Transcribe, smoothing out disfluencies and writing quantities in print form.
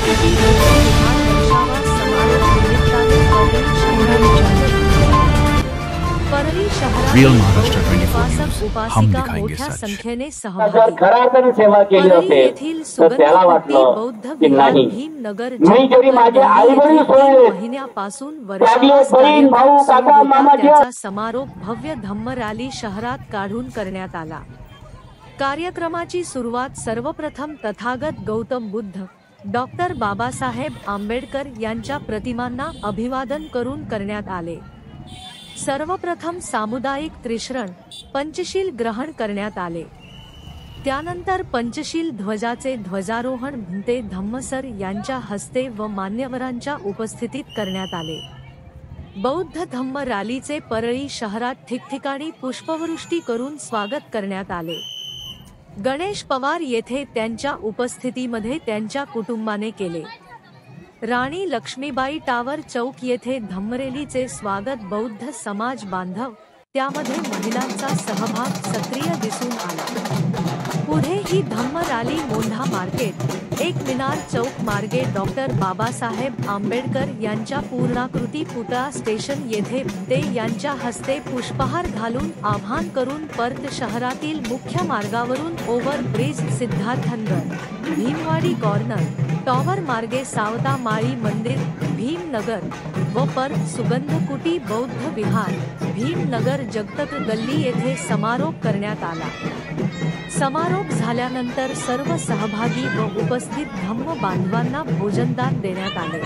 कुटी बौद्ध विहार वर्षावा समारोह निमित्ताने परळी शहरात Real Maharashtra 24 उपासक News. हम उपासिका दिखाएंगे मोठ्या सच. संख्येने जर सहभागी खऱ्या अर्थाने सेवा केली परळी असेल येथील तर त्याला सुगंधकुटी वाटलं बौद्ध की विहार नाही, भीमनगर मी जरी माझे आई वडील तीन सोडले, महिन्यापासून त्यातले वर्षावास बहीण, भाऊ, कार्यक्रम सुरू काका, होता मामा जे त्याचा समारोप भव्य धम्म रॅली शहरात काढून करण्यात आला। कार्यक्रमाची सुरुवात सर्वप्रथम तथागत गौतम बुद्ध, डॉक्टर बाबासाहेब आंबेडकर यांच्या प्रतिमांना अभिवादन करून करण्यात आले। सर्वप्रथम सामुदायिक त्रिशरण पंचशील ग्रहण करण्यात आले। त्यानंतर पंचशील ध्वजाचे ध्वजारोहण भंते धम्मसर यांच्या हस्ते व मान्यवरांच्या उपस्थितीत करण्यात आले। बौद्ध धम्म रॅलीचे परळी शहरात ठिकठिकाणी पुष्पवृष्टी करून स्वागत करण्यात आले। गणेश पवार येथे त्यांच्या उपस्थितीमध्ये त्यांच्या कुटुंबाने केले। राणी लक्ष्मीबाई टावर चौक येथे धम्मरॅलीचे स्वागत बौद्ध समाज बांधव, त्यामध्ये महिलांचा सहभाग सक्रिय दिसून आला। पुढे ही धम्म रॅली मोंढा मार्केट, एक मिनार चौक मार्गे डॉक्टर बाबासाहेब आंबेडकर यांच्या पूर्णाकृती पुतळा स्टेशन येथे भंते यांच्या हस्ते पुष्पहार घालून आवाहन करून परत शहरातील मुख्य मार्गावरून over bridge Siddharthnagar, Bhimwadi corner, tower मार्गे सावता माळी मंदिर, भीमनगर व परत सुगंधकुटी बौद्ध विहार, भीमनगर जगतक गल्ली येथे समारोप करण्यात आला। समारोप झाल्यानंतर सर्व सहभागी व उपस्थित धम्म बांधवांना भोजनदान देण्यात आले।